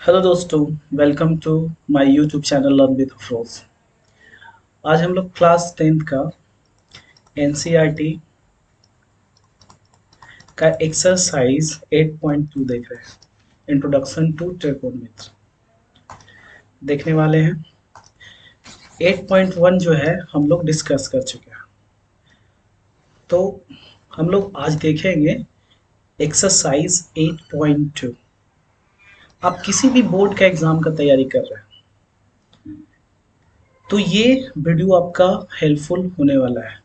Hello दोस्तों, welcome to my YouTube channel learn with Afroz. आज हम लोग क्लास 10th का एनसीईआरटी का एक्सरसाइज 8.2 देख रहे हैं। इंट्रोडक्शन टू ट्रिगोनोमेट्री देखने वाले हैं। 8.1 जो है हम लोग डिस्कस कर चुके हैं, तो हम लोग आज देखेंगे एक्सरसाइज 8.2। आप किसी भी बोर्ड का एग्जाम का तैयारी कर रहे हैं तो ये वीडियो आपका हेल्पफुल होने वाला है।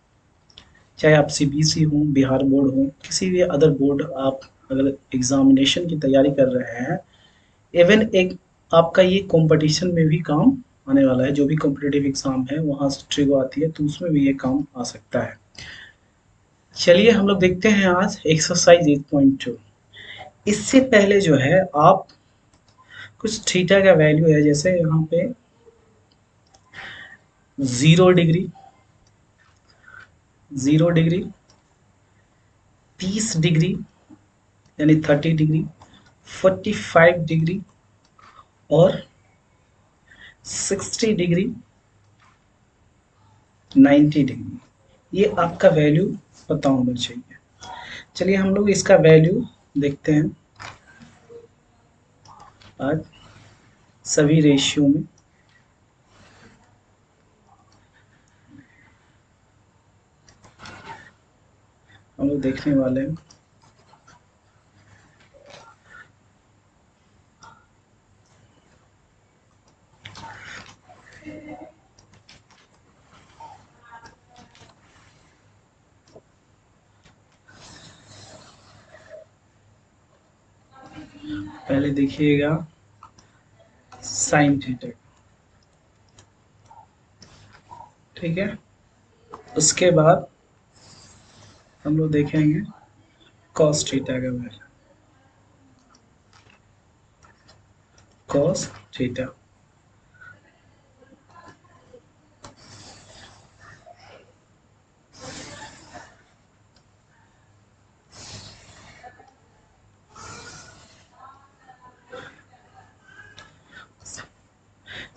चाहे आप सीबीएसई हो, बिहार बोर्ड हो, किसी भी अदर बोर्ड आप अगर एग्जामिनेशन की तैयारी कर रहे हैं, इवन एक आपका ये कंपटीशन में भी काम आने वाला है। जो भी कॉम्पिटिटिव एग्जाम है वहाँ से ट्रिगो आती है, तो उसमें भी ये काम आ सकता है। चलिए हम लोग देखते हैं आज एक्सरसाइज 8.2। इससे पहले जो है आप कुछ थीटा का वैल्यू है, जैसे यहाँ पे 0 डिग्री, 0 डिग्री, 30 डिग्री यानी 30 डिग्री, 45 डिग्री और 60 डिग्री, 90 डिग्री, ये आपका वैल्यू पता होना चाहिए। चलिए हम लोग इसका वैल्यू देखते हैं आज सभी रेशियो में। हम लोग देखने वाले हैं पहले देखिएगा साइन थीटा, ठीक है। उसके बाद हम लोग देखेंगे कॉस थीटा का value, cos theta.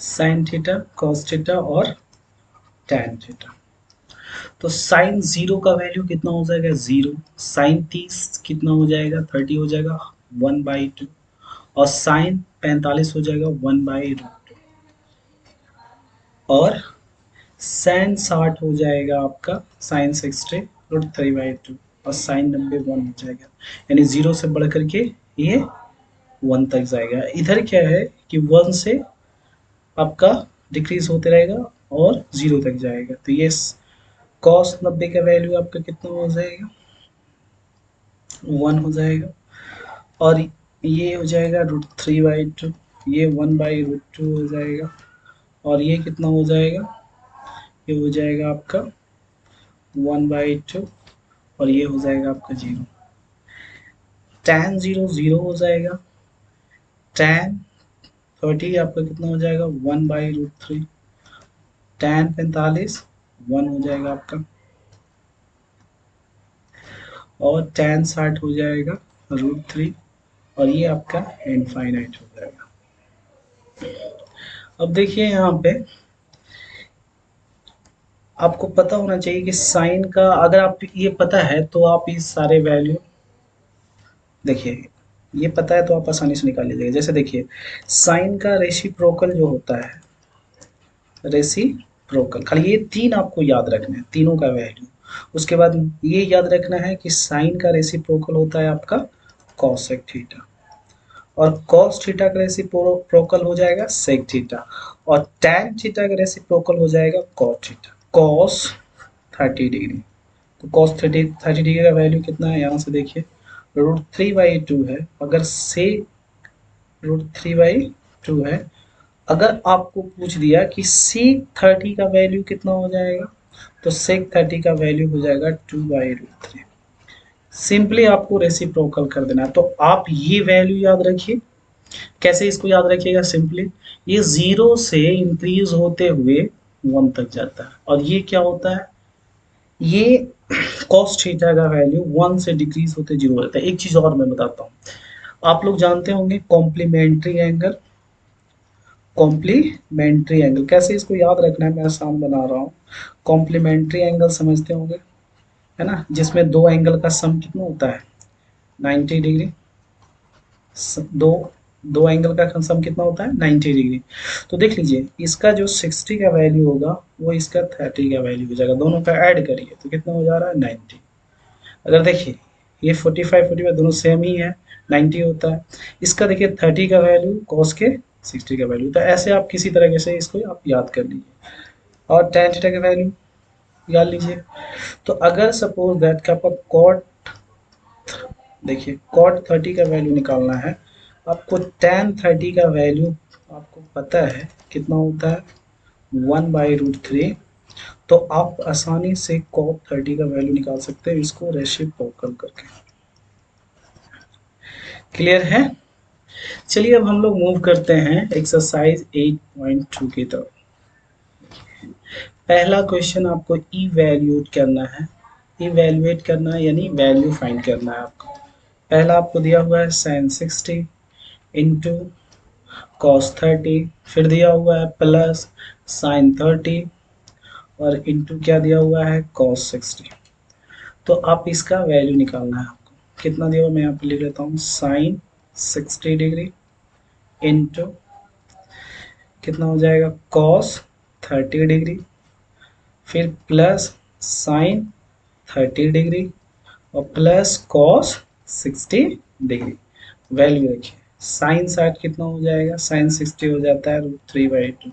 Sine theta, cos theta और टैन थीटा। तो साइन 0 का वैल्यू कितना हो जाएगा, 0। साइन 30 कितना हो जाएगा, 30 हो जाएगा, 1/2। और साइन 45 हो जाएगा, 1/√2। और साइन 60 हो जाएगा आपका, साइन 60 √3/2। और साइन 90 1 हो जाएगा। यानी 0 से बढ़ करके ये 1 तक जाएगा। इधर क्या है कि 1 से आपका डिक्रीज होते रहेगा और 0 तक जाएगा। तो ये कॉस 90 का वैल्यू आपका कितना हो जाएगा, 1 हो जाएगा। और ये हो जाएगा √3/2, ये 1/√2 हो जाएगा। और ये कितना हो जाएगा, ये हो जाएगा आपका 1/2। और ये हो जाएगा आपका 0। tan 0 0 हो जाएगा। tan 30 आपका कितना हो जाएगा, 1/√3। tan 45 1 हो जाएगा आपका। और tan 60 हो जाएगा √3। और ये आपका इनफाइनाइट हो जाएगा। अब देखिए यहाँ पे आपको पता होना चाहिए कि साइन का, अगर आप ये पता है तो आप इस सारे वैल्यू देखिए, ये पता है तो आप आसानी से निकाल लीजिएगा। जैसे देखिए साइन का रेसिप्रोकल जो होता है, रेसिप्रोकल, खाली ये तीन आपको याद रखना है, तीनों का वैल्यू। उसके बाद ये याद रखना है कि साइन का रेसिप्रोकल होता है आपका कॉसेक थीटा। और कॉस थीटा का रेसिप्रोकल हो जाएगा सेक थीटा। और टैन थीटा का रेसिप्रोकल हो जाएगा कॉट थीटा, कॉस 30 डिग्री। तो कॉस 30 डिग्री का वैल्यू कितना है, यहाँ से देखिए √3/2 है। अगर से √3/2 है, अगर आपको पूछ दिया कि सेक 30 का वैल्यू कितना हो जाएगा, तो सेक 30 का वैल्यू हो जाएगा 2/√3। सिंपली आपको रेसिप्रोकल कर देना है। तो आप ये वैल्यू याद रखिए। कैसे इसको याद रखिएगा, सिंपली ये 0 से इंक्रीज होते हुए 1 तक जाता है। और ये क्या होता है, ये कॉस थीटा का वैल्यू 1 से डिक्रीज होते 0 हो जाता है। एक चीज और मैं बताता हूँ, आप लोग जानते होंगे कॉम्प्लीमेंट्री एंगल, कॉम्प्लीमेंट्री एंगल, कैसे इसको याद रखना है मैं आसान बना रहा हूँ। कॉम्प्लीमेंट्री एंगल समझते होंगे, है ना, जिसमें दो एंगल का सम कितना होता है 90 डिग्री। दो दो एंगल का सम कितना होता है 90 डिग्री। तो देख लीजिए इसका जो 60 का वैल्यू होगा वो इसका 30 का वैल्यू हो जाएगा, दोनों का ऐड करिए तो कितना हो जा रहा है 90। अगर देखिए ये 45 दोनों सेम ही है, 90 होता है। इसका देखिए 30 का वैल्यू कॉस के 60 का वैल्यू, तो ऐसे आप किसी तरीके से इसको आप याद कर लीजिए। और tan थीटा का वैल्यू याद लीजिए। तो अगर सपोज दैट का आपका कॉट, देखिए कॉट 30 का वैल्यू निकालना है आपको, tan 30 का वैल्यू आपको पता है कितना होता है 1/√3। तो आप आसानी से cot 30 का वैल्यू निकाल सकते हैं इसको रेसिप्रोकल करके। क्लियर है? चलिए अब हम लोग मूव करते हैं एक्सरसाइज 8.2 की तरफ। पहला क्वेश्चन आपको इवैल्यूएट करना है, इवैल्यूएट करना है यानी वैल्यू फाइंड करना है आपको। पहला आपको दिया हुआ है sin 60 इंटू cos 30, फिर दिया हुआ है प्लस sin 30 और इंटू क्या दिया हुआ है cos 60। तो आप इसका वैल्यू निकालना है आपको। कितना दिया हुआ मैं यहाँ पे लिख लेता हूँ, sin 60 डिग्री इंटू कितना हो जाएगा cos 30 डिग्री, फिर प्लस sin 30 डिग्री और प्लस cos 60 डिग्री। वैल्यू रखिए, साइन 60 कितना हो जाएगा, साइन 60 हो जाता है √3/2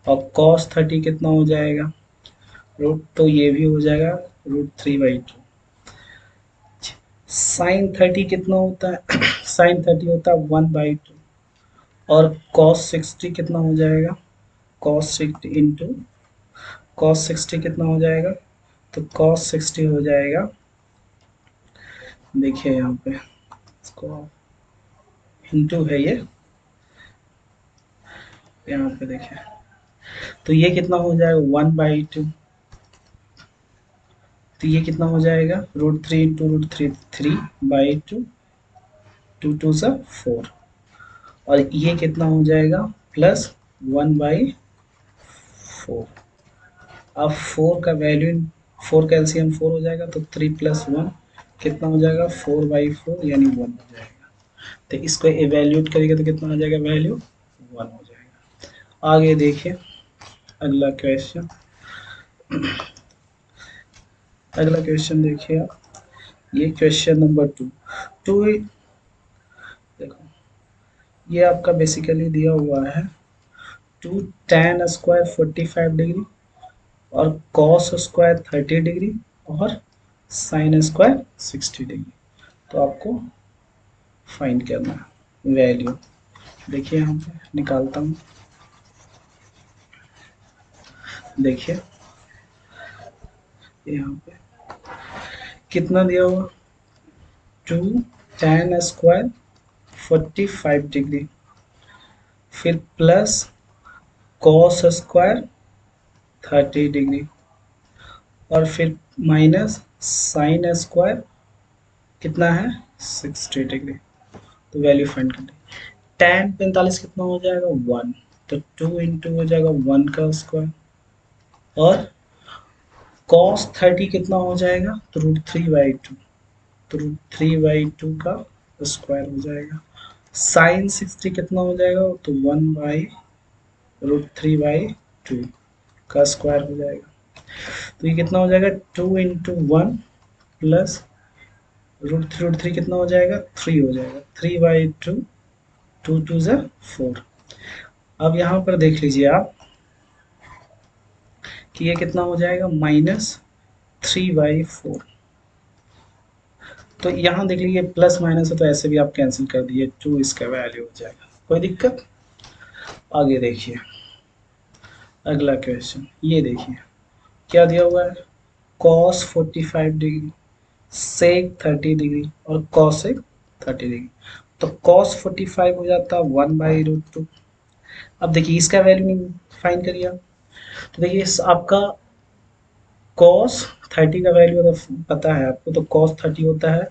और cos 30 कितना हो जाएगा रूट, तो ये भी हो जाएगा √3/2। साइन 30 कितना होता है साइन 30 होता है 1/2 और cos 60 कितना हो जाएगा, cos 60 इंटू cos 60 कितना हो जाएगा, तो cos 60 हो जाएगा, देखिए यहाँ पे इसको इंटू है ये, यहाँ पे देखिए तो ये कितना हो जाएगा 1/2, तो ये कितना हो जाएगा √3 इंटू √3 3/2, 2 × 4 और ये कितना हो जाएगा प्लस 1/4। अब 4 का वैल्यू, 4 का एलसीएम 4 हो जाएगा तो 3 + 1 कितना हो जाएगा 4/4 यानी 1 हो जाएगा। तो इसको एवेल्यूट करेंगे तो कितना हो जाएगा वैल्यू 1 हो जाएगा। आगे देखिए अगला क्वेश्चन, अगला क्वेश्चन देखिए आप, ये क्वेश्चन नंबर 2। देखो ये आपका बेसिकली दिया हुआ है 2 tan स्क्वायर 45 डिग्री और cos स्क्वायर 30 डिग्री और sin स्क्वायर 60 डिग्री। तो आपको फाइंड करना है वैल्यू। देखिए यहाँ पे निकालता हूँ, देखिए यहाँ पे कितना दिया हुआ 2 tan स्क्वायर 45 डिग्री, फिर प्लस cos स्क्वायर 30 डिग्री और फिर माइनस साइन स्क्वायर कितना है 60 डिग्री। तो वैल्यू फाइंड करनी, tan 45 कितना हो जाएगा 1, तो 2 इंटू हो जाएगा 1 का स्क्वायर और cos 30 कितना हो जाएगा तो √3/2, तो √3/2 का स्क्वायर हो जाएगा। साइन 60 कितना हो जाएगा तो 1/√3/2 का स्क्वायर हो जाएगा। तो ये कितना हो जाएगा 2 इंटू 1 प्लस √3 कितना हो जाएगा 3 हो जाएगा, 3/2, 2 2 ज़ा 4। अब यहाँ पर देख लीजिए आप कि ये कितना हो जाएगा -3/4। तो यहाँ देख लीजिए प्लस माइनस है तो ऐसे भी आप कैंसिल कर दिए, 2 इसका वैल्यू हो जाएगा, कोई दिक्कत। आगे देखिए अगला क्वेश्चन, ये देखिए क्या दिया हुआ है cos 45 डिग्री sec 30 डिग्री और cosec 30 डिग्री। तो cos 45 हो जाता है 1/√2। अब देखिए इसका वैल्यू फाइंड करिए आप, तो देखिए आपका cos 30 का वैल्यू अगर पता है आपको तो cos 30 होता है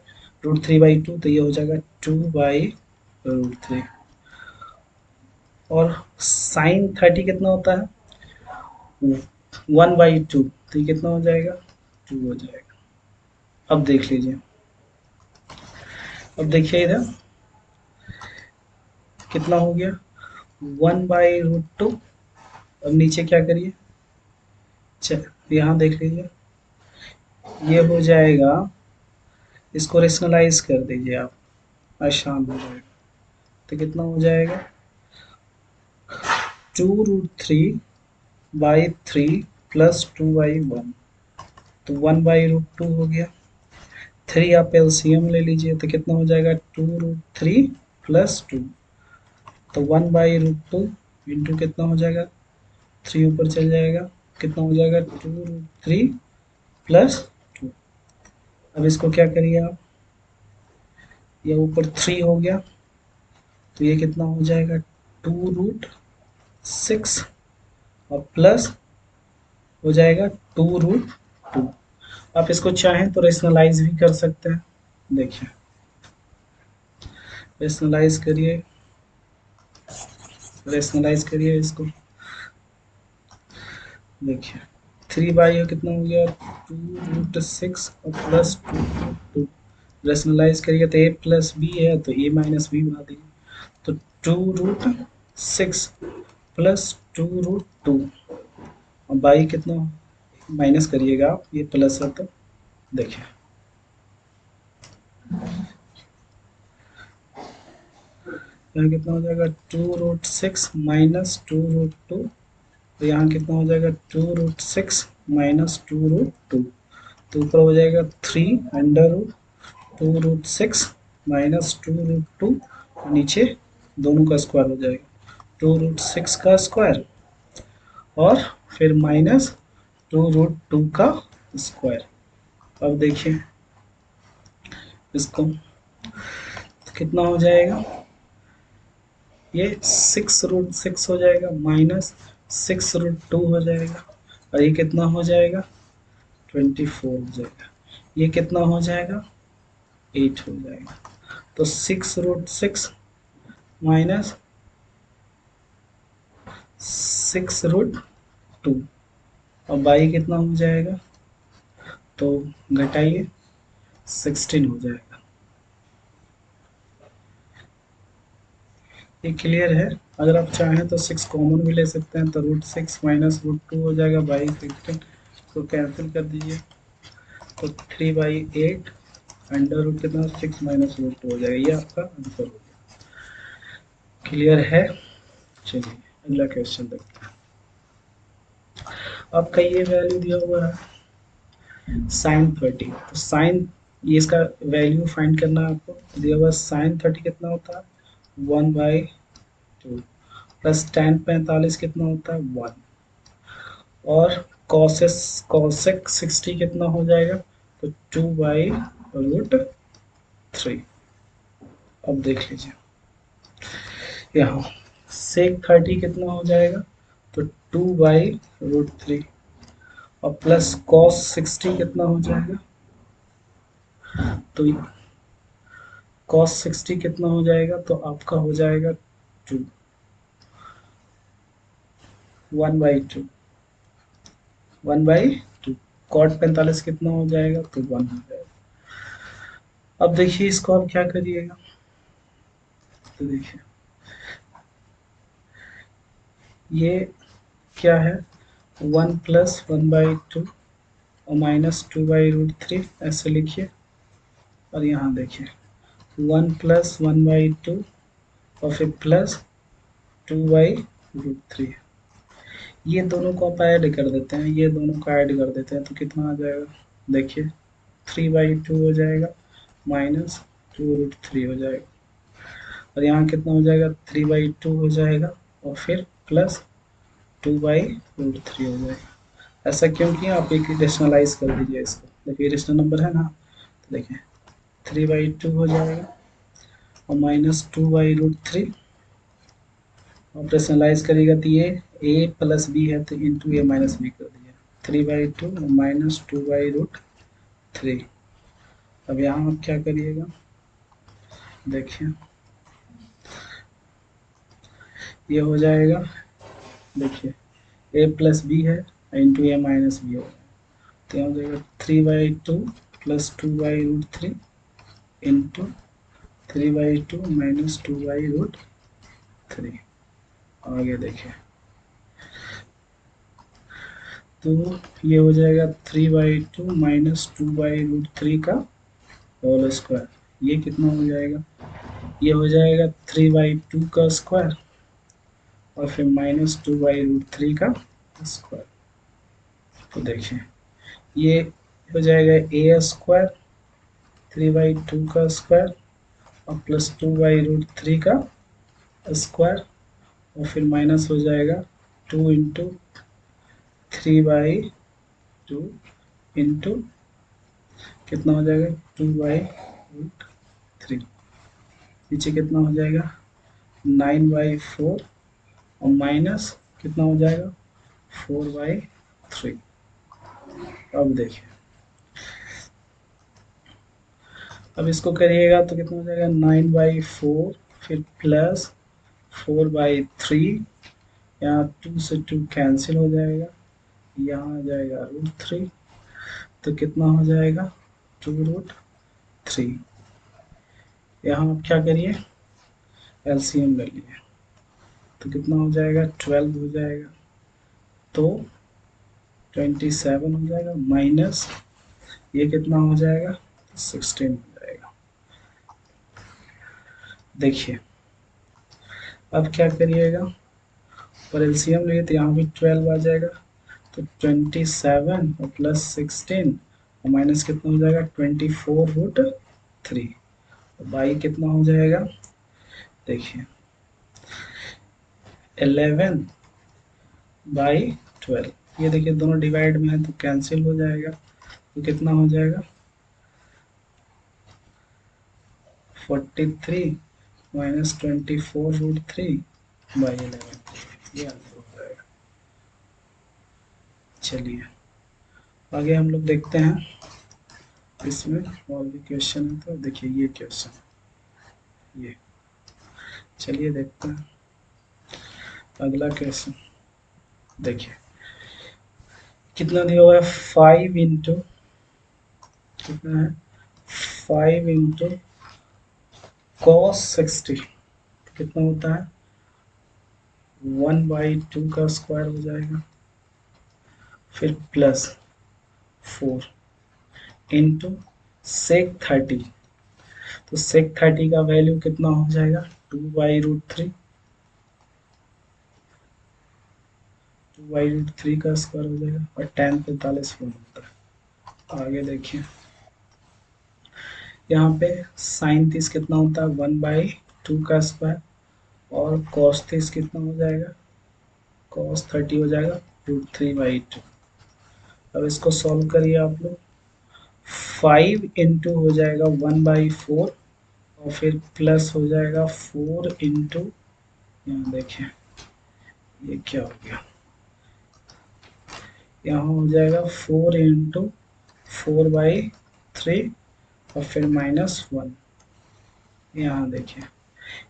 √3/2, तो ये हो जाएगा 2/√3 और साइन 30 कितना होता है 1/2, तो ये कितना हो जाएगा 2 हो जाएगा। अब देख लीजिए, अब देखिए इधर कितना हो गया 1/√2। अब नीचे क्या करिए, यहाँ देख लीजिए, ये हो जाएगा, इसको रेशनलाइज कर दीजिए आप, आसान हो जाएगा। तो कितना हो जाएगा 2√3/3 प्लस 2/1, तो 1/√2 हो गया। 3 आप एलसीएम ले लीजिए तो कितना हो जाएगा 2√3 प्लस 2, तो 1/√2 इंटू कितना हो जाएगा 3 ऊपर चल जाएगा, कितना हो जाएगा 2√3 प्लस 2। अब इसको क्या करिए आप, ये ऊपर 3 हो गया, तो ये कितना हो जाएगा 2√6 और प्लस हो जाएगा 2√2। आप इसको चाहें तो रेशनलाइज भी कर सकते हैं। देखिए रेशनलाइज करिए, रेशनलाइज करिए इसको, देखिए 3/, कितना हो गया 2√6 और प्लस 2√2। रेशनलाइज करिए तो a प्लस बी है तो a माइनस बी बना दीजिए, तो 2√6 प्लस 2√2 और बाई कितना माइनस करिएगा आप, ये प्लस है तो देखिए यहाँ कितना हो जाएगा 2√6 माइनस 2√2, तो यहाँ कितना हो जाएगा 2√6 माइनस 2√2, तो ऊपर हो जाएगा 3√2√6 माइनस 2√2, नीचे दोनों का स्क्वायर हो जाएगा 2√6 का स्क्वायर और फिर माइनस 2√2 का स्क्वायर। अब देखिए इसको तो कितना हो जाएगा, ये 6√6 हो जाएगा माइनस 6√2 हो जाएगा, और ये कितना हो जाएगा 24 हो जाएगा, ये कितना हो जाएगा 8 हो जाएगा। तो 6√6 माइनस 6√2 और बाई कितना हो जाएगा, तो घटाइए 16 हो जाएगा। ये क्लियर है। अगर आप चाहें तो 6 कॉमन भी ले सकते हैं, तो √6 माइनस √2 हो जाएगा बाई 16, तो कैंसिल कर दीजिए, तो 3/8 अंडर रूट कितना 6 माइनस √2 हो जाएगा, ये आपका आंसर हो गया। क्लियर है। चलिए अगला क्वेश्चन देखते हैं। आपका ये वैल्यू दिया हुआ है साइन 30, तो साइन ये इसका वैल्यू फाइंड करना है आपको, दिया हुआ साइन 30 कितना होता है 1/2 प्लस tan 45 कितना होता है 1, और कॉसेक 60 कितना हो जाएगा, तो 2/√3। अब देख लीजिए यहाँ सेक 30 कितना हो जाएगा, तो 2/√3 और प्लस कॉस 60 कितना हो जाएगा, तो कॉस 60 कितना हो जाएगा, तो आपका हो जाएगा 2 1/2 1/2। कॉट 45 कितना हो जाएगा, तो 1 हो जाएगा। अब देखिए इसको आप क्या करिएगा, तो देखिए ये क्या है 1 प्लस 1/2 और माइनस 2/√3 ऐसे लिखिए, और यहाँ देखिए 1 प्लस 1/2 और फिर प्लस 2/√3, ये दोनों को आप ऐड कर देते हैं, ये दोनों को ऐड कर देते हैं, तो कितना आ जाएगा, देखिए 3/2 हो जाएगा माइनस 2√3 हो जाएगा, और यहाँ कितना हो जाएगा 3/2 हो जाएगा और फिर प्लस 2/√3 हो जाएगा। ऐसा क्यों किया, आप एक रेशनलाइज कर दीजिए इसको, देखिए रेशनल नंबर है ना, तो देखिए 3/2 हो जाएगा और माइनस 2/√3, ऑपरेशनलाइज करिएगा तो ये a प्लस बी है तो इंटू ए माइनस बी कर दिया 3/2 माइनस 2/√3। अब यहाँ आप क्या करिएगा, देखिए ये हो जाएगा, देखिए ए प्लस बी है इंटू ए माइनस बी होगा, तो यहाँ हो जाएगा 3/2 प्लस 2/√3 इंटू 3/2 माइनस 2/√3। आगे देखिए, तो ये हो जाएगा 3/2 माइनस 2/√3 का होल स्क्वायर। ये कितना हो जाएगा, ये हो जाएगा 3/2 का स्क्वायर और फिर माइनस 2/√3 का स्क्वायर। तो देखिए ये हो जाएगा ए स्क्वायर 3/2 का स्क्वायर और प्लस 2/√3 का स्क्वायर और फिर माइनस हो जाएगा 2 इंटू 3/2 इंटू कितना हो जाएगा 2/√3, नीचे कितना हो जाएगा 9/4 और माइनस कितना हो जाएगा 4/3। अब देखिए, अब इसको करिएगा तो कितना हो जाएगा 9/4 फिर प्लस 4/3, यहाँ 2 से 2 कैंसिल हो जाएगा, यहाँ आ जाएगा √3, तो कितना हो जाएगा 2√3। यहाँ आप क्या करिए एलसीएम ले लिए, तो कितना हो जाएगा 12 हो जाएगा, तो 27 हो जाएगा माइनस ये कितना हो जाएगा 16 हो जाएगा। देखिए अब क्या करिएगा, पर एलसीएम लिए तो यहाँ भी 12 आ जाएगा, तो 27 और प्लस 16 और माइनस कितना हो जाएगा 24√3, बाई कितना हो जाएगा, देखिए 11/12। ये देखिए दोनों डिवाइड में है तो कैंसिल हो जाएगा, तो कितना हो जाएगा 43 माइनस 24√3/11, ये आंसर हो जाएगा। चलिए आगे हम लोग देखते हैं, इसमें और भी क्वेश्चन है, तो देखिए ये क्वेश्चन, ये चलिए देखते हैं अगला क्वेश्चन। देखिए कितना दिया हुआ है 5 इंटू कितना है 5 इंटू cos 60 कितना होता है 1/2 का स्क्वायर हो जाएगा, फिर प्लस 4 इंटू सेक 30, तो सेक 30 का वैल्यू कितना हो जाएगा 2/√3, 2/√3 का स्क्वायर हो जाएगा और tan 45 फॉर्म होता है। आगे देखिए यहाँ पे साइन 30 कितना होता है 1/2 का स्क्वायर और cos 30 कितना हो जाएगा cos 30 हो जाएगा √3/2। अब इसको सॉल्व करिए आप लोग, 5 इंटू हो जाएगा 1/4 और फिर प्लस हो जाएगा 4 इंटू, यहाँ देखिए ये क्या हो गया, यहाँ हो जाएगा 4 इंटू 4/3 और फिर -1, यहाँ देखिए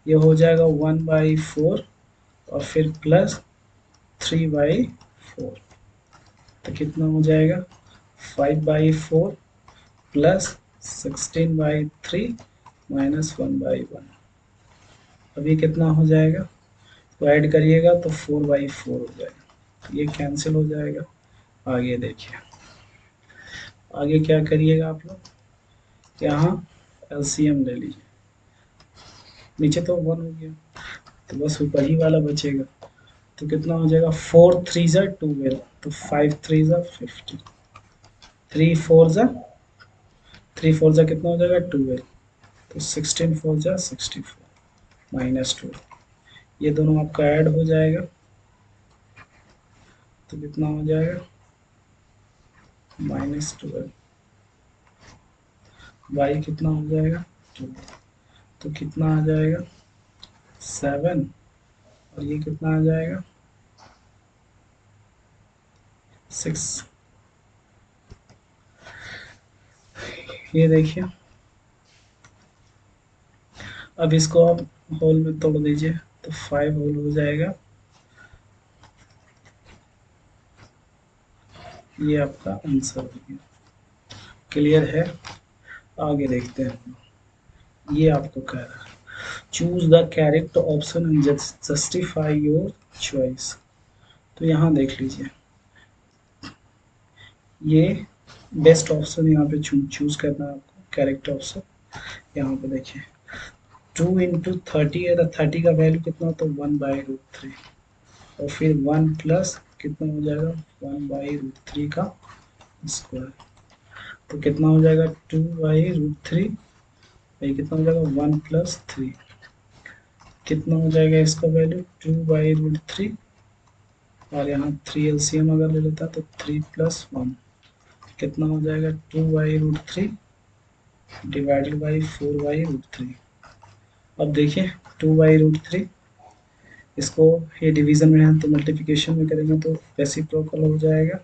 ये हो जाएगा 1/4 और फिर प्लस 3/4, तो कितना हो जाएगा 5/4 प्लस 16/3 -1/1। अभी कितना हो जाएगा, तो ऐड करिएगा तो 4/4 हो जाएगा, ये कैंसिल हो जाएगा। आगे देखिए, आगे क्या करिएगा आप लोग, यहाँ एलसीएम ले लीजिए, नीचे तो 1 हो गया तो बस ऊपर ही वाला बचेगा, तो कितना हो जाएगा 4 3 ज़ा 12, तो 5 3 ज़ा 50, 3 4 ज़ा 3 4 ज़ा कितना हो जाएगा 12, तो 16 4 ज़ा 64 -12, ये दोनों आपका ऐड हो जाएगा, तो कितना हो जाएगा -12, y कितना हो जाएगा 2, तो कितना आ जाएगा 7 और ये कितना आ जाएगा 6। ये देखिए अब इसको आप होल में तोड़ दीजिए, तो 5 होल हो जाएगा। ये आपका आंसर हो गया। क्लियर है? आगे देखते हैं। ये आपको कह रहा है choose the correct option and justify your choice. तो यहाँ देख लीजिए, ये बेस्ट ऑप्शन यहाँ पे चूज करना है आपको, करेक्ट ऑप्शन। यहाँ पे देखिए 2 × 30 है, तो 30 का वैल्यू कितना होता है 1/√3, और फिर 1 प्लस कितना हो जाएगा 1/√3 का स्क्वायर, तो कितना हो जाएगा 2/√3, ये कितना हो जाएगा 1 + 3, कितना हो जाएगा इसका वैल्यू 2/√3, और यहाँ 3 एलसीएम अगर ले लेता तो 3 + 1 कितना हो जाएगा 2/√3 डिवाइडेड बाई 4/√3। अब देखिए 2/√3, इसको ये डिवीजन में है तो मल्टीप्लिकेशन में करेंगे तो रेसिप्रोकल हो जाएगा,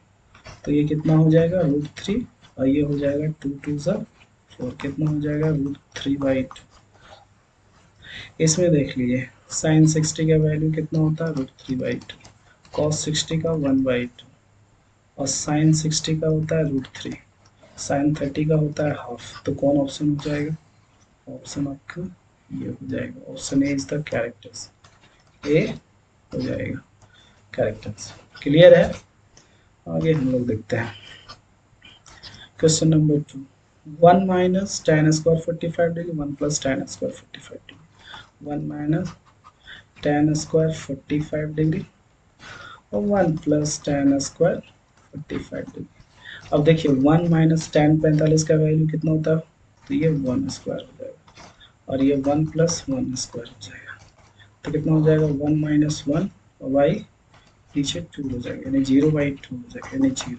तो ये कितना हो जाएगा √3, और ये हो जाएगा 2 × 2 = 4, कितना हो जाएगा √3/2। इसमें देख लीजिए sin 60 का वैल्यू कितना होता है √3/2, cos 60 का 1/2, और sin 60 का होता है √3, sin 30 का होता है हाफ। तो कौन ऑप्शन हो जाएगा? ऑप्शन आपका ये हो जाएगा, option A is the characters, A हो जाएगा कैरेक्टर्स। क्लियर है? आगे हम लोग देखते हैं question number 2। 1 - tan² 45 degree, 1 + tan² 45 degree, 1 - tan² 45 degree और 1 + tan² 45 डिग्री। अब देखिए 1 - tan 45 का वैल्यू कितना होता है, तो ये 1² हो जाएगा, और ये 1 + 1² हो जाएगा, तो कितना हो जाएगा 1 - 1 और y पीछे 2 हो जाएगा, यानी 0/2 हो जाएगा, यानी 0।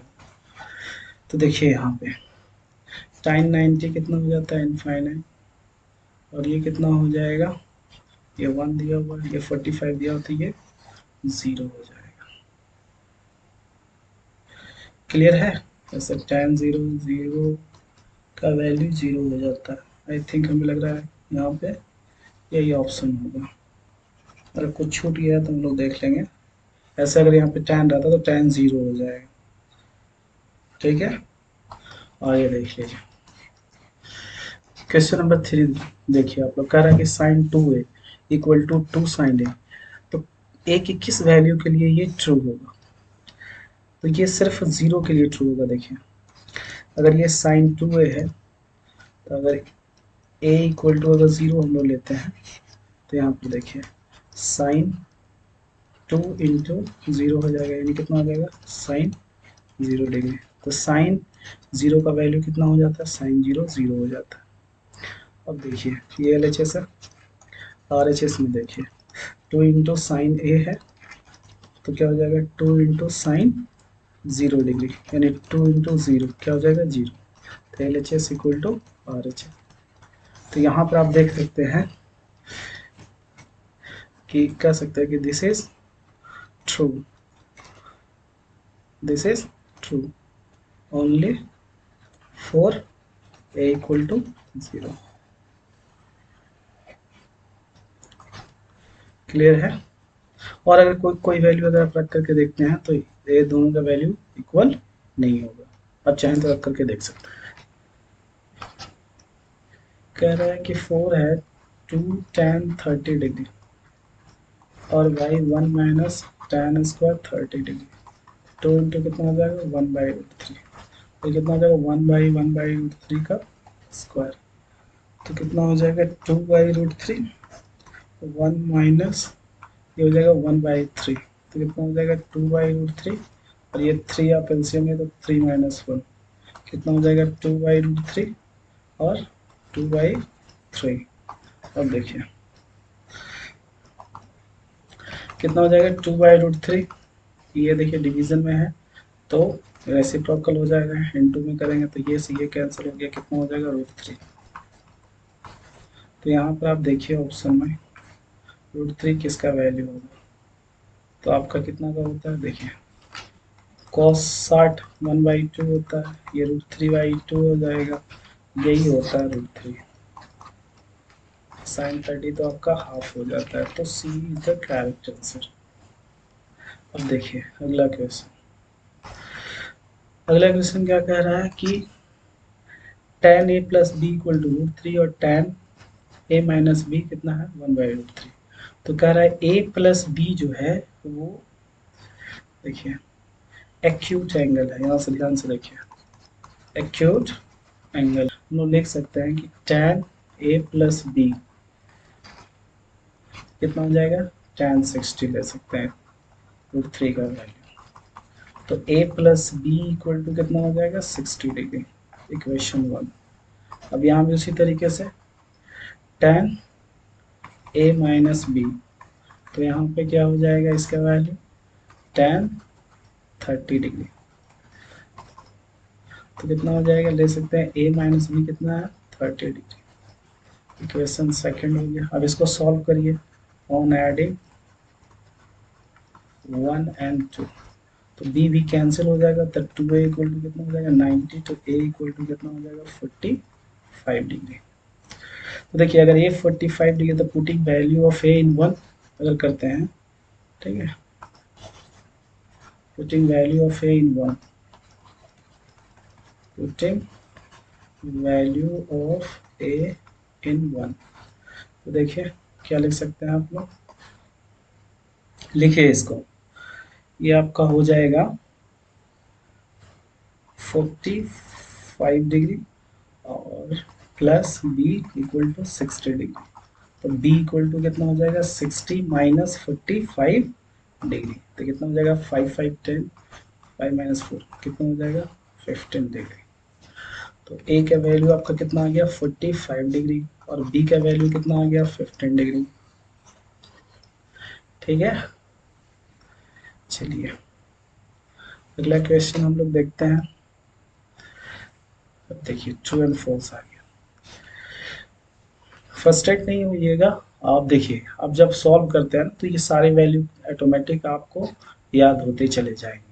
तो देखिए यहाँ पे sin 90 कितना हो जाता है इनफाइनाइट, और ये कितना हो जाएगा, ये 1 दिया हुआ है, ये 45 दिया हुआ, तो ये 0 हो जाएगा। क्लियर है? ऐसे tan 0 0 का वैल्यू 0 हो जाता है। आई थिंक हमें लग रहा है यहाँ पे यही ऑप्शन होगा, अगर कुछ छूट गया है तो हम लोग देख लेंगे। ऐसे अगर यहाँ पे tan रहता तो tan 0 हो जाएगा। ठीक है, और ये देख लीजिए क्वेश्चन नंबर 3। देखिए आप लोग कह रहा है कि sin 2a = 2 sin a, तो a की किस वैल्यू के लिए ये ट्रू होगा? तो ये सिर्फ 0 के लिए ट्रू होगा। देखिए अगर ये sin 2a है, तो अगर a = अगर 0 हम लोग लेते हैं, तो यहाँ पे देखिए sin 2 × 0 हो जाएगा, यानी कितना हो जाएगा sin 0 डिग्री। तो sin 0 का वैल्यू कितना हो जाता है, sin 0 0 हो जाता है। अब देखिए ये LHS है, RHS में देखिए 2 × sin a है, तो क्या हो जाएगा 2 × sin 0 डिग्री, यानी 2 × 0 क्या हो जाएगा 0, तो LHS = RHS। तो यहाँ पर आप देख सकते हैं कि कह सकते हैं कि this is true, this is true only for a = 0। Clear है? और अगर कोई वैल्यू अगर आप रख करके देखते हैं तो ये दोनों का वैल्यू इक्वल नहीं होगा। आप चाहें तो रख करके देख सकते हैं। कह रहा है कि 4 है 2 tan 30 डिग्री और y 1 - tan² 30 डिग्री, 2 इंटू कितना हो जाएगा 1/√3, तो कितना हो जाएगा 1/1/√3 का स्क्वायर, तो कितना हो जाएगा 2/√3, 1 माइनस ये हो जाएगा 1/3, तो कितना हो जाएगा 2/√3, और ये 3 आप एलसीएम में तो 3 - 1 कितना हो जाएगा 2/√3 और 2/3। अब देखिए कितना हो जाएगा 2/√3, ये देखिए डिवीजन में है तो रेसिप्रोकल हो जाएगा, इनटू में करेंगे तो ये से ये कैंसिल हो गया, कितना हो जाएगा √3। तो यहाँ पर आप देखिए ऑप्शन में √3 किसका वैल्यू होगा, तो आपका कितना का होता है, देखिए cos 60 1/2 होता है, ये √3/2 हो जाएगा, यही होता है √3 साइन 30 तो आपका हाफ हो जाता है, तो सी इज द करेक्ट आंसर। अब देखिए अगला क्वेश्चन। अगला क्वेश्चन क्या कह रहा है कि tan a plus B equal to √3 और tan a माइनस बी कितना है 1/√3। तो कह रहा है a प्लस बी जो है वो देखिए एक्यूट एंगल है, यहाँ से ध्यान से देखिए एक्यूट एंगल। हम लोग लिख सकते हैं कि tan a प्लस बी कितना हो जाएगा tan 60 ले सकते हैं √3 का वैल्यू। तो a plus B equal to कितना हो जाएगा 60 डिग्री, इक्वेशन 1। अब यहाँ भी उसी तरीके से tan a माइनस बी, तो यहाँ पे क्या हो जाएगा इसका वैल्यू tan 30 डिग्री। तो कितना हो जाएगा ले सकते हैं a माइनस बी कितना है 30 डिग्री, इक्वेशन सेकंड हो गया। अब इसको सॉल्व करिए ऑन एडिंग 1 and 2, तो b भी कैंसिल हो जाएगा, तो 2a इक्वल टू कितना हो जाएगा 90, तो a इक्वल टू कितना हो जाएगा 45 डिग्री। तो देखिए अगर a 45 डिग्री, तो पुटिंग वैल्यू ऑफ a इन 1 अगर करते हैं, ठीक है, putting value of a in 1, putting value of a इन 1, तो देखिए क्या लिख सकते हैं आप लोग, लिखिए इसको, ये आपका हो जाएगा 45 डिग्री और plus B equal to 60 degree. तो b इक्वल टू कितना हो जाएगा 60 माइनस 45 डिग्री, तो कितना हो जाएगा 5 5 10, 5 माइनस 4 कितना हो जाएगा 15 डिग्री। तो a का वैल्यू आपका कितना आ गया 45 डिग्री और b का वैल्यू कितना आ गया 15 डिग्री। ठीक है, चलिए अगला क्वेश्चन हम लोग देखते हैं। अब देखिए ट्रू एंड फॉल्स आ गया। फ्रस्ट्रेट नहीं होइएगा, आप देखिए अब जब सॉल्व करते हैं तो ये सारे वैल्यू ऑटोमेटिक आपको याद होते चले जाएंगे।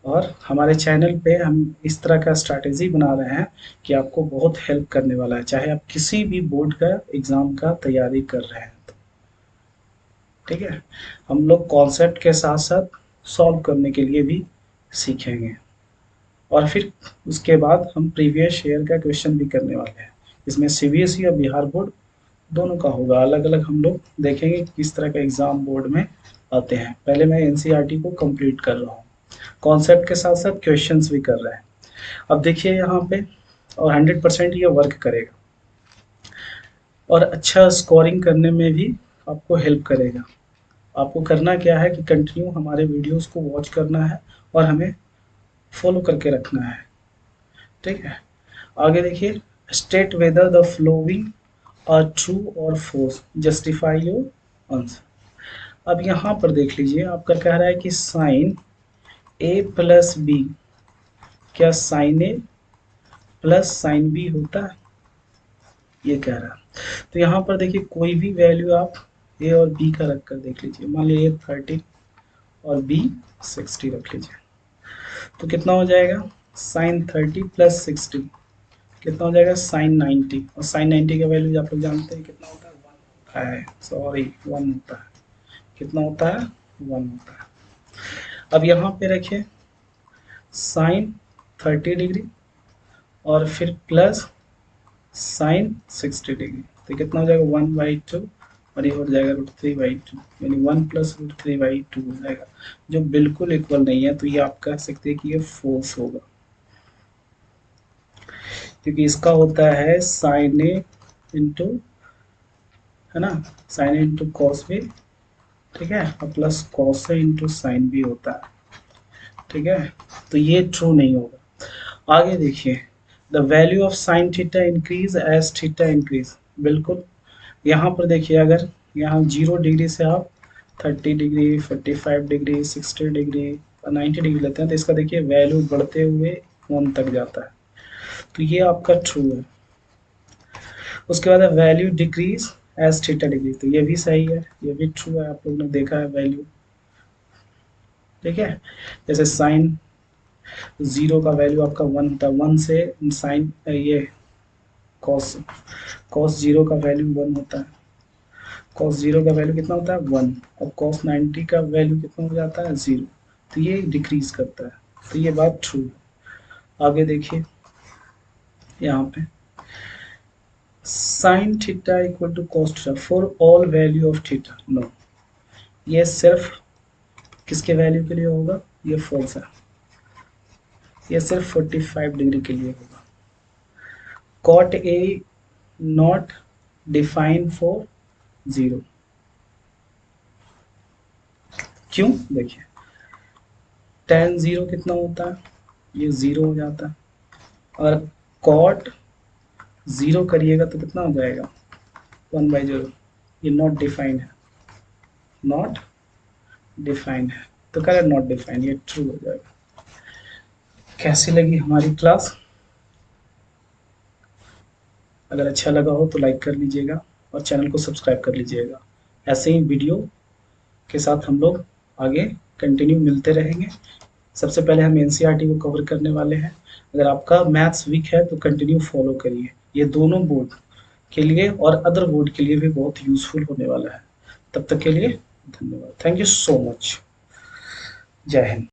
और हमारे चैनल पे हम इस तरह का स्ट्रैटेजी बना रहे हैं कि आपको बहुत हेल्प करने वाला है, चाहे आप किसी भी बोर्ड का एग्ज़ाम का तैयारी कर रहे हैं तो। ठीक है, हम लोग कॉन्सेप्ट के साथ साथ सॉल्व करने के लिए भी सीखेंगे और फिर उसके बाद हम प्रीवियस ईयर का क्वेश्चन भी करने वाले हैं। इसमें सीबीएसई और बिहार बोर्ड दोनों का होगा, अलग अलग हम लोग देखेंगे किस तरह का एग्ज़ाम बोर्ड में आते हैं। पहले मैं एनसीईआरटी को कंप्लीट कर रहा हूँ, कॉन्सेप्ट के साथ साथ क्वेश्चंस भी कर रहे हैं। अब देखिए यहाँ पे, और 100% ये वर्क करेगा और अच्छा स्कोरिंग करने में भी आपको हेल्प करेगा। आपको करना क्या है कि कंटिन्यू हमारे वीडियोस को वॉच करना है और हमें फॉलो करके रखना है। ठीक है, आगे देखिए, state whether the following are true or false, justify your answer. अब यहाँ पर देख लीजिए, आपका कह रहा है कि साइन ए प्लस बी, क्या साइन ए प्लस साइन बी होता है, ये कह रहा है। तो यहाँ पर देखिए कोई भी वैल्यू आप ए और बी का रख कर देख लीजिए, मान लीजिए ए 30 और बी 60 रख लीजिए, तो कितना हो जाएगा साइन 30 प्लस 60 कितना हो जाएगा साइन 90, और साइन 90 का वैल्यू आप लोग जानते हैं कितना होता है 1 होता है, सॉरी 1 होता है, कितना होता है 1 होता है। अब यहाँ पे रखिए साइन 30 डिग्री और फिर प्लस साइन 60 डिग्री, तो कितना हो जाएगा 1/2 और ये हो जाएगा √3/2, यानी 1 प्लस √3/2 हो जाएगा, जो बिल्कुल इक्वल नहीं है। तो ये आप कह सकते हैं कि ये फोर्स होगा, क्योंकि इसका होता है साइन ए इंटू, है ना, साइन ए इंटू कॉस बी, ठीक है, और plus cos A into sine B होता है। ठीक है, तो ये ट्रू नहीं होगा। आगे देखिए, the value of sin theta increase as theta increase, बिल्कुल यहाँ पर देखिए, अगर यहाँ 0 डिग्री से आप 30 डिग्री 45 डिग्री 60 डिग्री 90 डिग्री लेते हैं, तो इसका देखिए वैल्यू बढ़ते हुए 1 तक जाता है, तो ये आपका ट्रू है। उसके बाद value decrease as theta degree, तो ये भी सही है, ये भी ट्रू है, आप लोग ने देखा है वैल्यू। ठीक है, जैसे साइन 0 का वैल्यू आपका 1 होता है, 1 से साइन ये कॉस कॉस 0 का वैल्यू 1 होता है, कॉस 0 का वैल्यू कितना होता है 1, और कॉस 90 का वैल्यू कितना हो जाता है 0, तो ये डिक्रीज करता है, तो ये बात ट्रू है। आगे देखिए यहाँ पे sin theta equal to cos theta for all value of theta, no, ये सिर्फ किसके वैल्यू के लिए होगा, ये फॉल्स है, ये सिर्फ 45 डिग्री के लिए होगा। Cot A not define for 0, क्यों, देखिए tan 0 कितना होता है, ये 0 हो जाता है, और कॉट 0 करिएगा तो कितना हो जाएगा 1/0, ये नॉट डिफाइन है, नॉट डिफाइन है, तो करें नॉट डिफाइन, ये ट्रू हो जाएगा। कैसी लगी हमारी क्लास, अगर अच्छा लगा हो तो लाइक कर लीजिएगा और चैनल को सब्सक्राइब कर लीजिएगा। ऐसे ही वीडियो के साथ हम लोग आगे कंटिन्यू मिलते रहेंगे। सबसे पहले हम एनसीईआरटी को कवर करने वाले हैं। अगर आपका मैथ्स वीक है तो कंटिन्यू फॉलो करिए, ये दोनों बोर्ड के लिए और अदर बोर्ड के लिए भी बहुत यूजफुल होने वाला है। तब तक के लिए धन्यवाद, थैंक यू सो मच, जय हिंद।